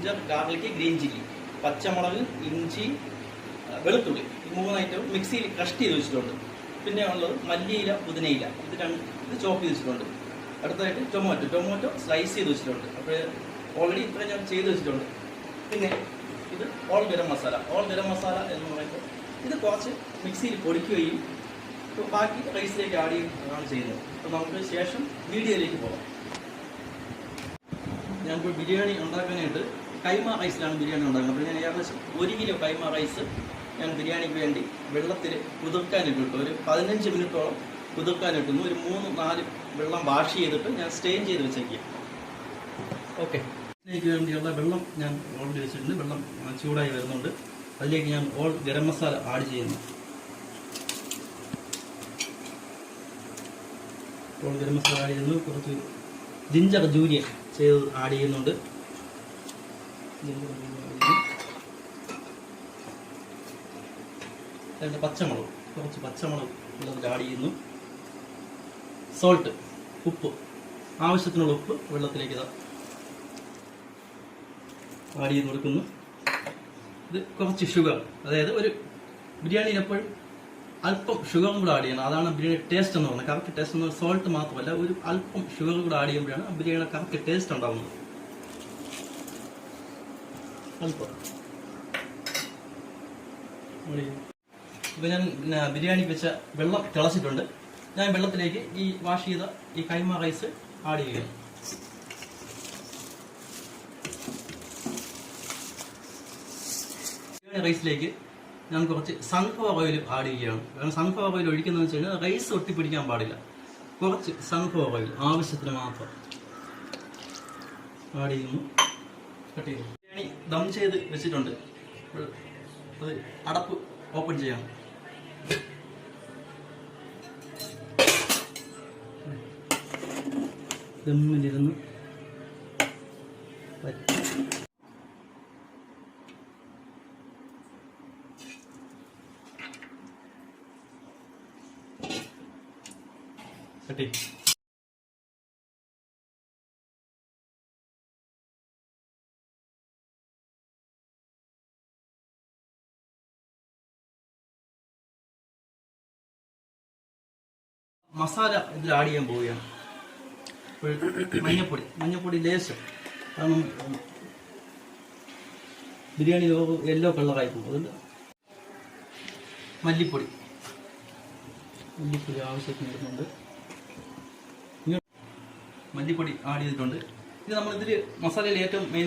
Ginger, garlic, green chilli, പച്ചമുളക്, ഇഞ്ചി, വെളുത്തുള്ളി, ഈ 3 ഐറ്റം മിക്സിയിൽ ക്രഷ് ചെയ്ത് വെച്ചിട്ടുണ്ട്. പിന്നെ ഉള്ളത് മല്ലിയില, പുതിനയില, ഇത് ചോപ്പ് ചെയ്ത് വെച്ചിട്ടുണ്ട്. അടുത്തതായിട്ട് ടൊമാറ്റോ സ്ലൈസ് ചെയ്ത് വെച്ചിട്ടുണ്ട്. അപ്പോൾ ഓൾറെഡി ഇത്രയും ഞാൻ ചെയ്ത് വെച്ചിട്ടുണ്ട്. പിന്നെ ഇത് ഓൾ ഗരം മസാല എന്ന് പറയുമ്പോൾ ഇത് കുറച്ച് മിക്സിയിൽ പൊടിക്കുകയും ബാക്കി റൈസിലേക്ക് ആഡ് ചെയ്യുകയാണ് ചെയ്യുന്നത്. അപ്പോൾ നമുക്ക് ശേഷം വീഡിയോയിലേക്ക് പോകാം. ഞാനിപ്പോൾ ബിരിയാണി ഉണ്ടാക്കാനായിട്ട് കൈമ റൈസിലാണ് ബിരിയാണി ഉണ്ടാക്കുന്നത്. അപ്പോൾ ഞാൻ ഏകദേശം 1 കിലോ കൈമ റൈസ് ഞാൻ ബിരിയാണിക്ക് വേണ്ടി വെള്ളത്തിൽ കുതിർക്കാനിട്ടിട്ടു. ഒരു 15 മിനിറ്റോളം കുതിർക്കാനിട്ടുന്നു. ഒരു 3-4 വെള്ളം വാഷ് ചെയ്തിട്ട് ഞാൻ സ്റ്റെയിൻ ചെയ്ത് വെച്ചേക്കാം. ഓക്കെ, ഇതിലേക്ക് വേണ്ടിയുള്ള വെള്ളം ഞാൻ ഓൾറെഡി വെച്ചിട്ടുണ്ട്. വെള്ളം ചൂടായി വരുന്നുണ്ട്. അതിലേക്ക് ഞാൻ ഓൾ ഗരം മസാല ആഡ് ചെയ്യുന്നു. ഓൾ ഗരം മസാല ആഡ് ചെയ്യുന്നു. കുറച്ച് ജിഞ്ചർ ജൂരിയൻ ചെയ്ത് ആഡ് ചെയ്യുന്നുണ്ട്. അതിൻ്റെ കുറച്ച് പച്ചമുളക് വെള്ളത്തിൽ ആഡ് ചെയ്യുന്നു. സോൾട്ട്, ഉപ്പ്, ആവശ്യത്തിനുള്ള ഉപ്പ് വെള്ളത്തിലേക്ക് ആഡ് ചെയ്ത് കൊടുക്കുന്നു. ഇത് കുറച്ച് ഷുഗർ, അതായത് ഒരു ബിരിയാണിയിൽ എപ്പോഴും അല്പം ഷുഗറും കൂടെ ആഡ് ചെയ്യണം. അതാണ് ബിരിയാണി ടേസ്റ്റ് എന്ന് പറയുന്നത്. കറക്റ്റ് ടേസ്റ്റ് എന്ന് സോൾട്ട് മാത്രമല്ല, ഒരു അല്പം ഷുഗർ കൂടെ ആഡ് ചെയ്യുമ്പോഴാണ് ബിരിയാണിയുടെ കറക്റ്റ് ടേസ്റ്റ് ഉണ്ടാകുന്നത്. അല്പം ഇപ്പം ഞാൻ ബിരിയാണി വെച്ച വെള്ളം തിളച്ചിട്ടുണ്ട്. ഞാൻ വെള്ളത്തിലേക്ക് ഈ വാഷ് ചെയ്ത ഈ കൈമ റൈസ് ആഡ് ചെയ്യുകയാണ്. ബിരിയാണി റൈസിലേക്ക് ഞാൻ കുറച്ച് സൺഫ്ലവർ ഓയിൽ ആഡ് ചെയ്യുകയാണ്. കാരണം സൺഫ്ലവർ ഓയിൽ ഒഴിക്കുന്നതെന്ന് വെച്ച് കഴിഞ്ഞാൽ റൈസ് ഒട്ടിപ്പിടിക്കാൻ പാടില്ല. കുറച്ച് സൺഫ്ലവർ ഓയിൽ ആവശ്യത്തിന് മാത്രം ആഡ് ചെയ്യുന്നു. കട്ട് ചെയ്യുന്നു. ബിരിയാണി ദം ചെയ്ത് വെച്ചിട്ടുണ്ട്. അത് അടപ്പ് ഓപ്പൺ ചെയ്യാം. ദമ്മിലിരുന്ന് കട്ടി. മസാല ഇതിൽ ആഡ് ചെയ്യാൻ പോവുകയാണ്. മഞ്ഞപ്പൊടി ലേശം, കാരണം ബിരിയാണി യെല്ലോ കളറായി പോകും. അതുകൊണ്ട് മല്ലിപ്പൊടി ആവശ്യത്തിന് ഇടുന്നുണ്ട്. മല്ലിപ്പൊടി ആഡ് ചെയ്തിട്ടുണ്ട്. ഇത് നമ്മളിതിൽ മസാലയിൽ ഏറ്റവും മെയിൻ